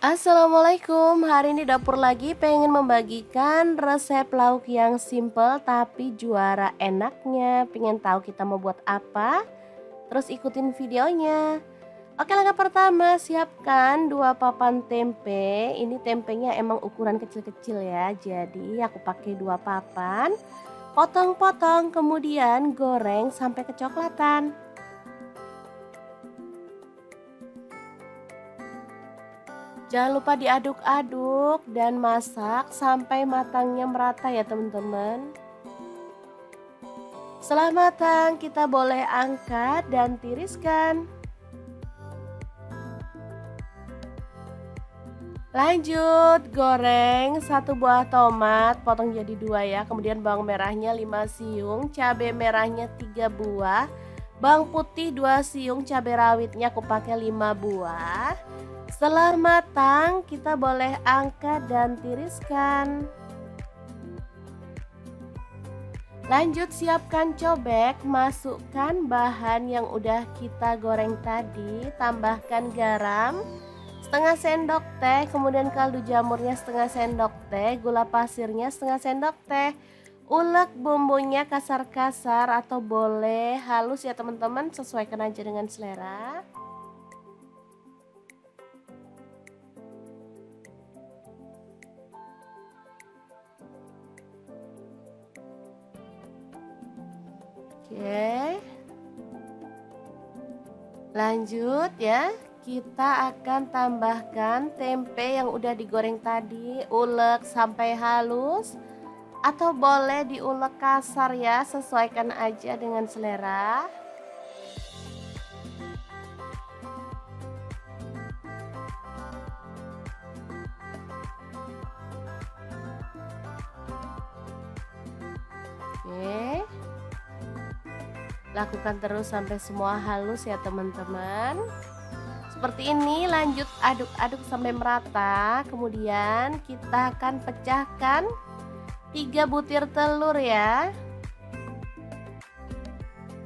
Assalamualaikum, hari ini dapur lagi pengen membagikan resep lauk yang simple tapi juara enaknya. Pengen tahu kita mau buat apa? Terus ikutin videonya. Oke, langkah pertama siapkan 2 papan tempe. Ini tempenya emang ukuran kecil-kecil ya. Jadi aku pakai 2 papan. Potong-potong kemudian goreng sampai kecoklatan. Jangan lupa diaduk-aduk dan masak sampai matangnya merata ya teman-teman. Setelah matang kita boleh angkat dan tiriskan. Lanjut goreng 1 buah tomat, potong jadi 2 ya. Kemudian bawang merahnya 5 siung, cabai merahnya 3 buah, bawang putih 2 siung, cabai rawitnya aku pakai 5 buah. Setelah matang, kita boleh angkat dan tiriskan. Lanjut siapkan cobek, masukkan bahan yang udah kita goreng tadi, tambahkan garam setengah sendok teh, kemudian kaldu jamurnya setengah sendok teh, gula pasirnya setengah sendok teh. Ulek bumbunya kasar-kasar atau boleh halus ya teman-teman, sesuaikan aja dengan selera. Oke, lanjut ya, kita akan tambahkan tempe yang udah digoreng tadi, ulek sampai halus atau boleh diulek kasar ya, sesuaikan aja dengan selera. Oke, lakukan terus sampai semua halus ya teman-teman. Seperti ini, lanjut aduk-aduk sampai merata. Kemudian kita akan pecahkan 3 butir telur ya.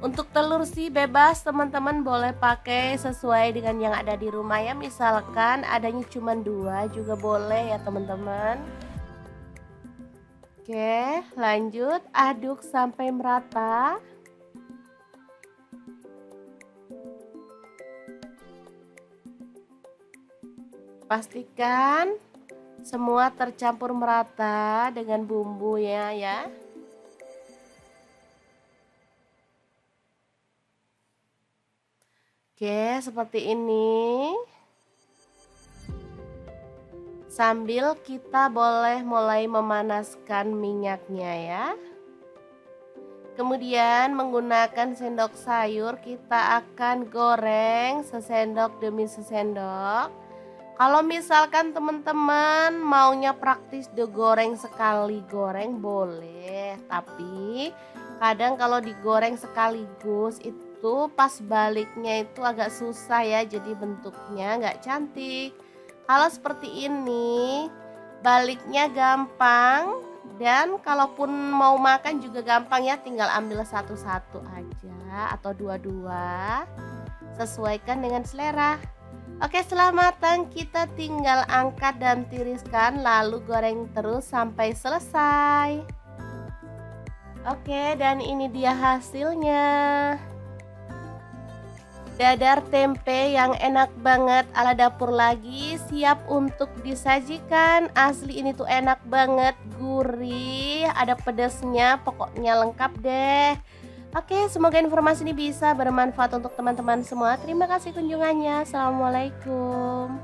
Untuk telur sih bebas teman-teman, boleh pakai sesuai dengan yang ada di rumah ya. Misalkan adanya cuma 2 juga boleh ya teman-teman. Oke, lanjut aduk sampai merata. Pastikan semua tercampur merata dengan bumbunya ya. Oke, seperti ini. Sambil kita boleh mulai memanaskan minyaknya ya. Kemudian menggunakan sendok sayur kita akan goreng sesendok demi sesendok. Kalau misalkan teman-teman maunya praktis digoreng sekali goreng boleh, tapi kadang kalau digoreng sekaligus itu pas baliknya itu agak susah ya, jadi bentuknya nggak cantik. Kalau seperti ini baliknya gampang dan kalaupun mau makan juga gampang ya, tinggal ambil satu-satu aja atau dua-dua, sesuaikan dengan selera. Oke, setelah matang kita tinggal angkat dan tiriskan lalu goreng terus sampai selesai. Oke, dan ini dia hasilnya. Dadar tempe yang enak banget ala dapur lagi, siap untuk disajikan. Asli ini tuh enak banget, gurih, ada pedasnya, pokoknya lengkap deh. Oke, semoga informasi ini bisa bermanfaat untuk teman-teman semua. Terima kasih kunjungannya. Assalamualaikum.